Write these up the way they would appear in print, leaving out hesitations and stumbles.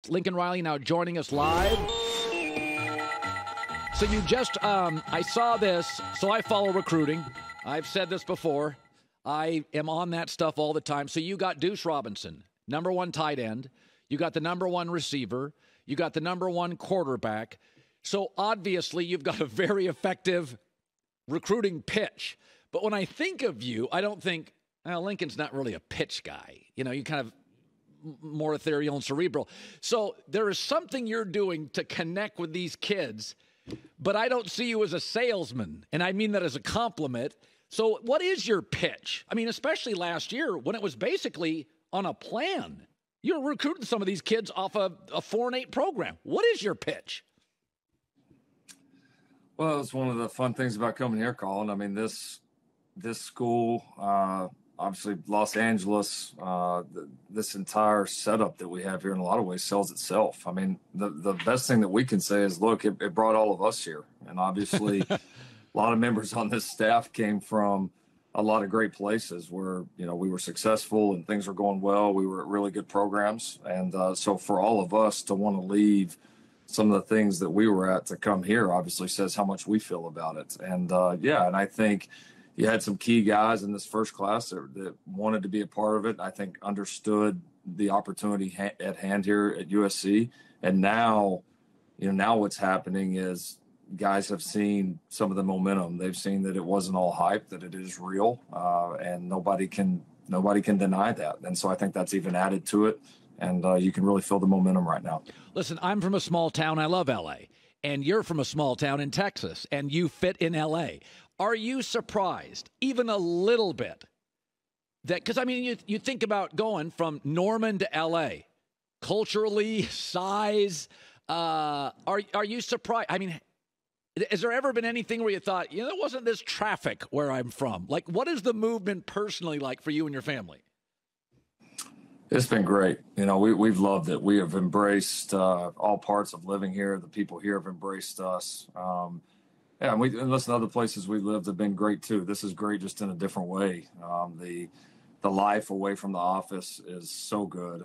guest, Lincoln Riley, now joining us live. So you just, I saw this, so I follow recruiting. I've said this before. I am on that stuff all the time. So you got Deuce Robinson, number 1 tight end. You got the number 1 receiver. You got the number 1 quarterback. So obviously you've got a very effective recruiting pitch. But when I think of you, I don't think, Lincoln's not really a pitch guy. You know, you kind of more ethereal and cerebral. So there is something you're doing to connect with these kids, but I don't see you as a salesman, and I mean that as a compliment. So what is your pitch? I mean, especially last year when it was basically on a plan. You're recruiting some of these kids off a 4-8 program. What is your pitch? Well, it's one of the fun things about coming here, Colin. I mean, this school, obviously Los Angeles, this entire setup that we have here in a lot of ways sells itself. I mean, the best thing that we can say is, look, it brought all of us here. And obviously a lot of members on this staff came from a lot of great places where, you know, we were successful and things were going well. We were at really good programs. And so for all of us to want to leave some of the things that we were at to come here obviously says how much we feel about it. And and I think you had some key guys in this first class that wanted to be a part of it. I think understood the opportunity at hand here at USC. And now, now what's happening is guys have seen some of the momentum. They've seen that it wasn't all hype, that it is real, and nobody can deny that. And so I think that's even added to it. And you can really feel the momentum right now. Listen, I'm from a small town. I love L.A. And you're from a small town in Texas, and you fit in L.A. Are you surprised, even a little bit, that – because, I mean, you think about going from Norman to L.A., culturally, size, are you surprised? I mean, has there ever been anything where you thought, there wasn't this traffic where I'm from? Like, what is the movement personally like for you and your family? It's been great. We've loved it. We have embraced all parts of living here. The people here have embraced us. And listen, other places we lived have been great too. This is great, just in a different way. The life away from the office is so good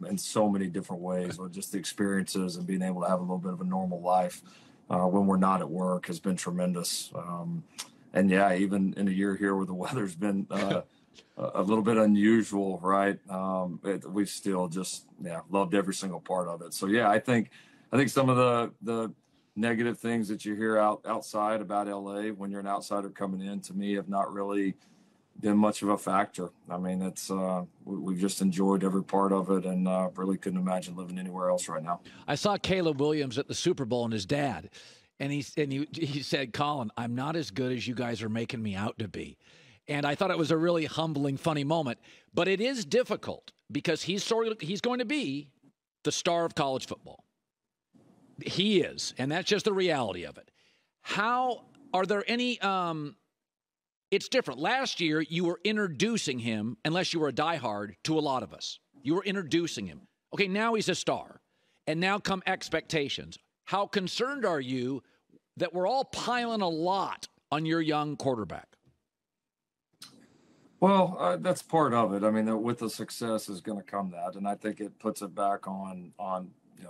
in so many different ways. With just the experiences and being able to have a little bit of a normal life when we're not at work has been tremendous. Even in a year here where the weather's been a little bit unusual, right? We've still just loved every single part of it. So I think some of the negative things that you hear outside about LA when you're an outsider coming in, to me, have not really been much of a factor. I mean, it's we've just enjoyed every part of it, and really couldn't imagine living anywhere else right now. I saw Caleb Williams at the Super Bowl and his dad, and he said, "Colin, I'm not as good as you guys are making me out to be." And I thought it was a really humbling, funny moment. But it is difficult because he's going to be the star of college football. He is, and that's just the reality of it. How are there any it's different. Last year, you were introducing him, unless you were a diehard, to a lot of us. You were introducing him. Okay, now he's a star. And now come expectations. How concerned are you that we're all piling a lot on your young quarterback? Well, that's part of it. I mean, with the success is going to come that. And I think it puts it back on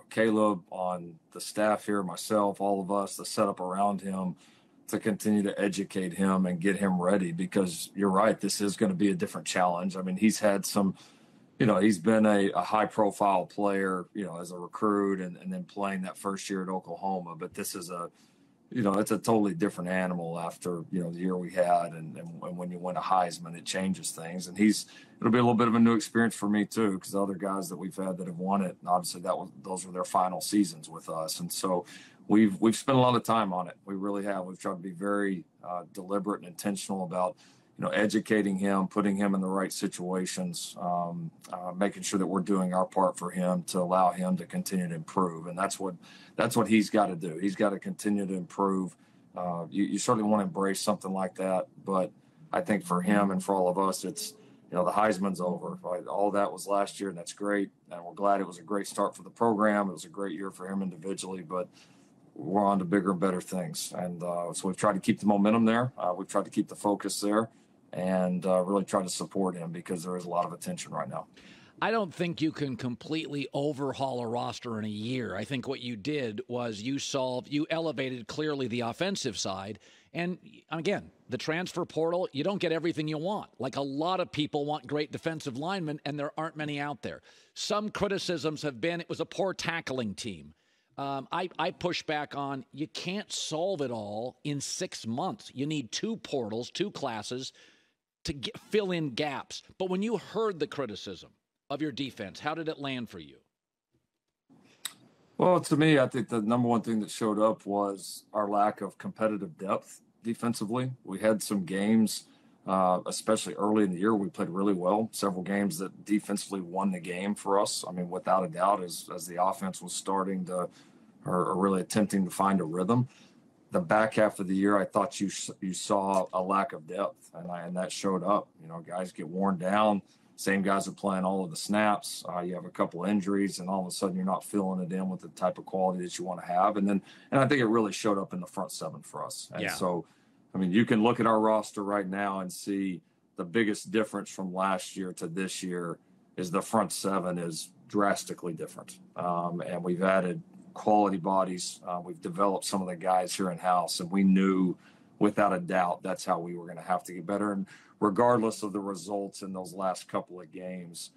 Caleb, on the staff here, myself, all of us, the setup around him, to continue to educate him and get him ready, because you're right, this is going to be a different challenge. I mean, he's had some, he's been a high profile player, as a recruit and then playing that first year at Oklahoma. But this is it's a totally different animal after, the year we had. And when you win a Heisman, it changes things. And it'll be a little bit of a new experience for me too, because the other guys that we've had that have won it, obviously those were their final seasons with us. And so we've spent a lot of time on it. We really have. We've tried to be very deliberate and intentional about, educating him, putting him in the right situations, making sure that we're doing our part for him to allow him to continue to improve. And that's what he's got to do. He's got to continue to improve. You certainly want to embrace something like that. But I think for him and for all of us, it's, the Heisman's over. Right? All that was last year, and that's great. And we're glad it was a great start for the program. It was a great year for him individually, but we're on to bigger and better things. And so we've tried to keep the momentum there. We've tried to keep the focus there, and really try to support him, because there is a lot of attention right now. I don't think you can completely overhaul a roster in a year. I think what you did was you elevated clearly the offensive side. And again, the transfer portal, you don't get everything you want. Like a lot of people want great defensive linemen, and there aren't many out there. Some criticisms have been it was a poor tackling team. I push back on you can't solve it all in 6 months. You need 2 portals, 2 classes to fill in gaps. But when you heard the criticism of your defense, how did it land for you? Well, to me, I think the number one thing that showed up was our lack of competitive depth defensively. We had some games, especially early in the year, we played really well. Several games that defensively won the game for us. I mean, without a doubt, as the offense was starting to or really attempting to find a rhythm. The back half of the year, I thought you saw a lack of depth, and that showed up. You know, guys get worn down. Same guys are playing all of the snaps. You have a couple injuries, and all of a sudden you're not filling it in with the type of quality that you want to have. And I think it really showed up in the front 7 for us. And so, I mean, you can look at our roster right now and see the biggest difference from last year to this year is the front 7 is drastically different. And we've added quality bodies. We've developed some of the guys here in-house, and we knew without a doubt that's how we were going to have to get better. And regardless of the results in those last couple of games,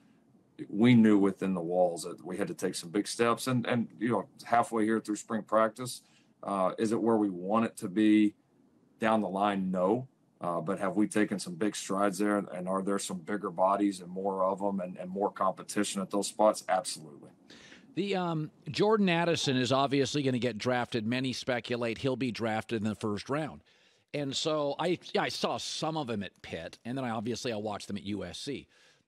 we knew within the walls that we had to take some big steps. And you know, halfway here through spring practice, is it where we want it to be down the line? No. But have we taken some big strides there? And are there some bigger bodies and more of them and more competition at those spots? Absolutely. The Jordan Addison is obviously going to get drafted. Many speculate he'll be drafted in the first round. And so I saw some of him at Pitt, and then I watched them at USC.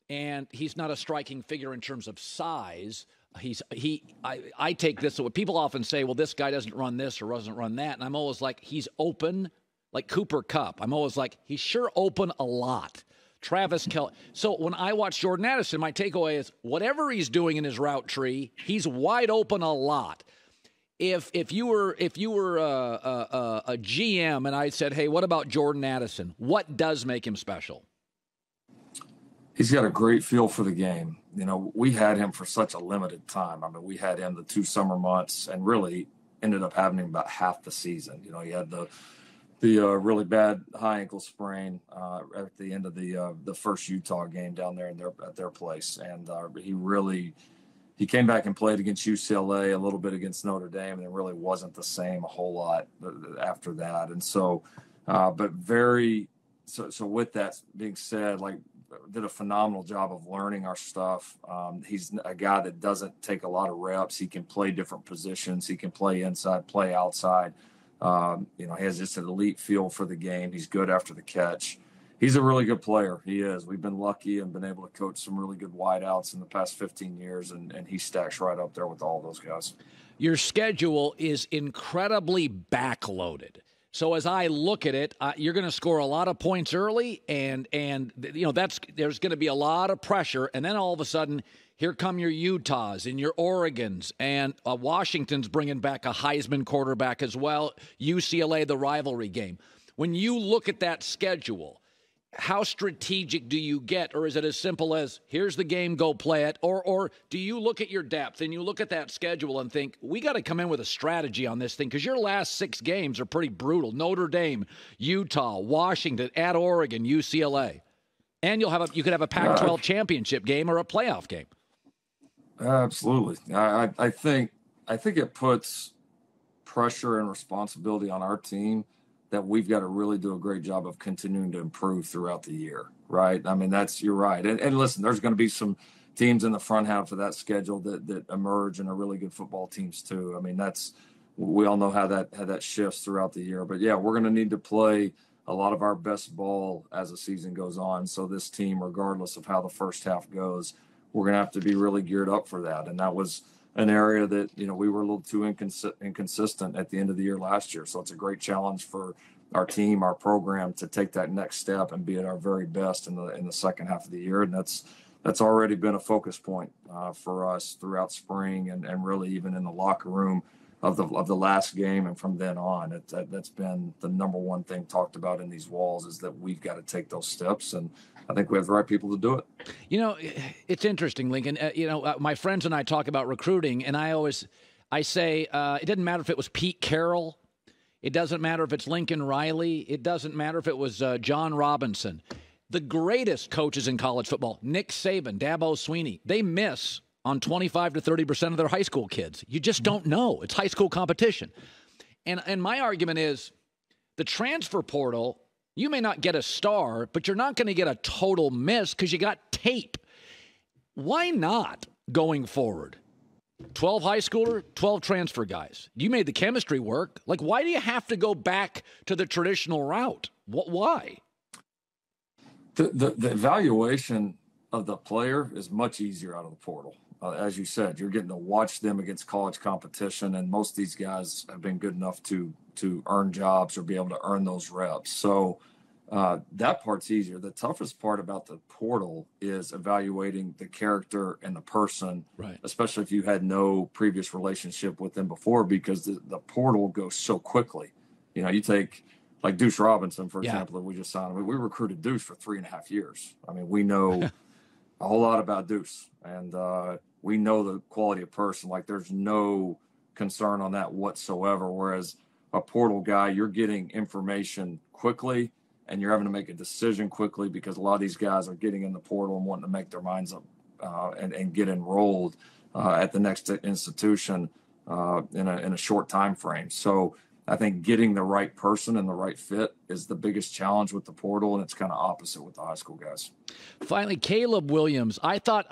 And he's not a striking figure in terms of size. I take this, so people often say, well, this guy doesn't run this or doesn't run that. And I'm always like, he's open, like Cooper Kupp. I'm always like, he's sure open a lot. Travis Kelce. So when I watch Jordan Addison, my takeaway is whatever he's doing in his route tree, he's wide open a lot. If you were a GM and I said, hey, what about Jordan Addison? What does make him special? He's got a great feel for the game. You know, we had him for such a limited time. I mean, we had him the 2 summer months and really ended up having him about half the season. You know, he had the really bad high ankle sprain at the end of the first Utah game down there at their place. And he came back and played against UCLA, a little bit against Notre Dame, and it really wasn't the same a whole lot after that. And so, so with that being said, like, did a phenomenal job of learning our stuff. He's a guy that doesn't take a lot of reps. He can play different positions. He can play inside, play outside. He has just an elite feel for the game. He's good after the catch. He's a really good player. He is. We've been lucky and been able to coach some really good wideouts in the past 15 years, and he stacks right up there with all those guys. Your schedule is incredibly backloaded. So as I look at it, you're going to score a lot of points early, and there's going to be a lot of pressure, and then all of a sudden, here come your Utahs and your Oregons, and Washington's bringing back a Heisman quarterback as well. UCLA, the rivalry game. When you look at that schedule, how strategic do you get, or is it as simple as here's the game, go play it? Or do you look at your depth and you look at that schedule and think, we got to come in with a strategy on this thing because your last 6 games are pretty brutal. Notre Dame, Utah, Washington, at Oregon, UCLA. And you could have a Pac-12 championship game or a playoff game. Absolutely. I think it puts pressure and responsibility on our team that we've got to really do a great job of continuing to improve throughout the year, right? I mean, you're right. And listen, there's going to be some teams in the front half of that schedule that emerge and are really good football teams too. I mean, we all know how that shifts throughout the year. But yeah, we're going to need to play a lot of our best ball as the season goes on. So this team, regardless of how the first half goes, we're going to have to be really geared up for that. And that was an area that, we were a little too inconsistent at the end of the year last year. So it's a great challenge for our team, our program, to take that next step and be at our very best in the second half of the year. And that's already been a focus point for us throughout spring and really even in the locker room of the last game, and from then on, that's been the number one thing talked about in these walls, is that we've got to take those steps, and I think we have the right people to do it. It's interesting, Lincoln. My friends and I talk about recruiting, and I say it didn't matter if it was Pete Carroll, it doesn't matter if it's Lincoln Riley, it doesn't matter if it was John Robinson. The greatest coaches in college football, Nick Saban, Dabo Swinney, they miss on 25 to 30% of their high school kids. You just don't know. It's high school competition. And my argument is the transfer portal, you may not get a star, but you're not going to get a total miss because you got tape. Why not going forward? 12 high schooler, 12 transfer guys. You made the chemistry work. Like, why do you have to go back to the traditional route? Why? The evaluation of the player is much easier out of the portal. As you said, you're getting to watch them against college competition, and most of these guys have been good enough to earn jobs or be able to earn those reps. So that part's easier. The toughest part about the portal is evaluating the character and the person, right, especially if you had no previous relationship with them before, because the portal goes so quickly. You take like Deuce Robinson, for example, that we just signed. We recruited Deuce for 3.5 years. I mean, we know a whole lot about Deuce, and we know the quality of person. Like, there's no concern on that whatsoever. Whereas a portal guy, you're getting information quickly, and you're having to make a decision quickly, because a lot of these guys are getting in the portal and wanting to make their minds up and get enrolled at the next institution in a short time frame. So I think getting the right person and the right fit is the biggest challenge with the portal, and it's kind of opposite with the high school guys. Finally, Caleb Williams. I thought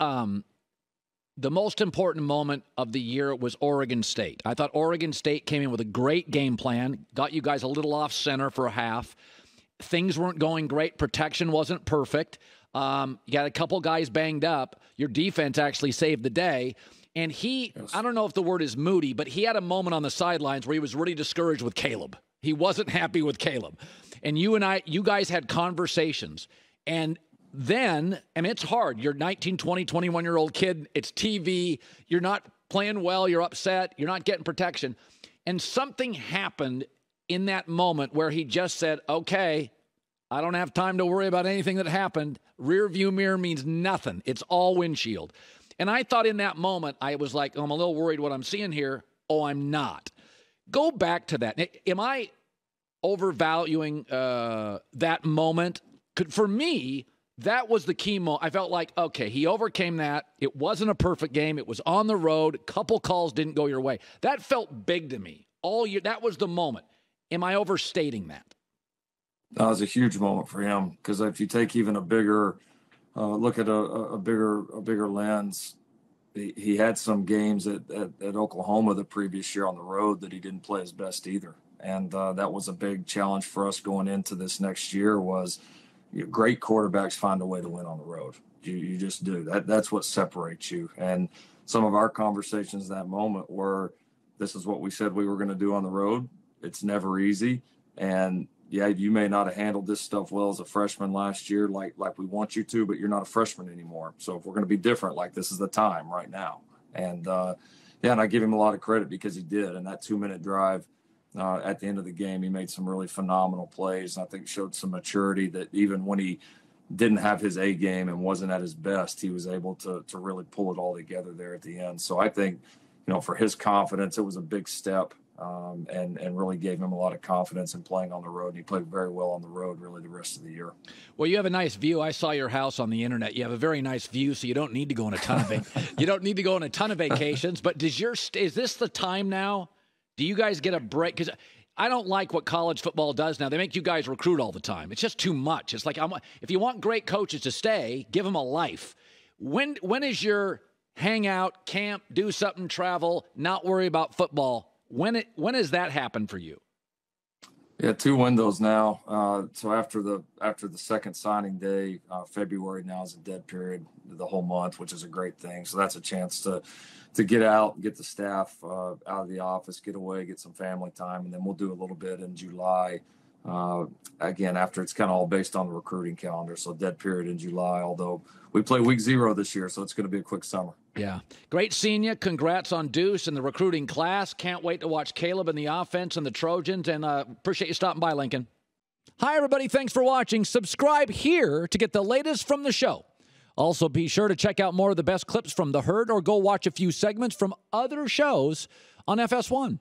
the most important moment of the year was Oregon State. I thought Oregon State came in with a great game plan, got you guys a little off center for a half. Things weren't going great. Protection wasn't perfect. You got a couple guys banged up. Your defense actually saved the day. And I don't know if the word is moody, but he had a moment on the sidelines where he was really discouraged with Caleb. He wasn't happy with Caleb. And you guys had conversations. And then, it's hard. You're 19, 20, 21-year-old kid. It's TV. You're not playing well. You're upset. You're not getting protection. And something happened in that moment where he just said, okay, I don't have time to worry about anything that happened. Rear view mirror means nothing. It's all windshield. And I thought in that moment, I was like, I'm a little worried what I'm seeing here. Oh, I'm not. Go back to that. Am I overvaluing that moment? For me, that was the key moment. I felt like, okay, he overcame that. It wasn't a perfect game. It was on the road. A couple calls didn't go your way. That felt big to me all year. That was the moment. Am I overstating that? That was a huge moment for him, because if you take even a bigger look at a bigger lens, he had some games at Oklahoma the previous year on the road that he didn't play his best either. And that was a big challenge for us going into this next year. Was great quarterbacks find a way to win on the road. You just do. That's what separates you. And some of our conversations in that moment were, this is what we said we were going to do on the road. It's never easy. And yeah, you may not have handled this stuff well as a freshman last year, like we want you to, but you're not a freshman anymore. So if we're going to be different, like, this is the time right now. And and I give him a lot of credit, because he did. And that 2-minute drive at the end of the game, he made some really phenomenal plays. And I think showed some maturity that even when he didn't have his A game and wasn't at his best, he was able to really pull it all together there at the end. So I think, for his confidence, it was a big step. And really gave him a lot of confidence in playing on the road. And he played very well on the road, really, the rest of the year. Well, you have a nice view. I saw your house on the internet. You have a very nice view, so you don't need to go on a ton of vacations. But is this the time now? Do you guys get a break? Because I don't like what college football does now. They make you guys recruit all the time. It's just too much. It's like, if you want great coaches to stay, give them a life. When is your hangout, camp, do something, travel, not worry about football? When has that happened for you? Yeah, 2 windows now. So after the second signing day, February now is a dead period the whole month, which is a great thing. So that's a chance to get out, get the staff out of the office, get away, get some family time, and then we'll do a little bit in July Again, after it's kind of all based on the recruiting calendar. So dead period in July, although we play week 0 this year, so it's going to be a quick summer. Yeah. Great seeing you. Congrats on Deuce and the recruiting class. Can't wait to watch Caleb in the offense and the Trojans, and appreciate you stopping by, Lincoln. Hi, everybody. Thanks for watching. Subscribe here to get the latest from the show. Also, be sure to check out more of the best clips from The Herd or go watch a few segments from other shows on FS1.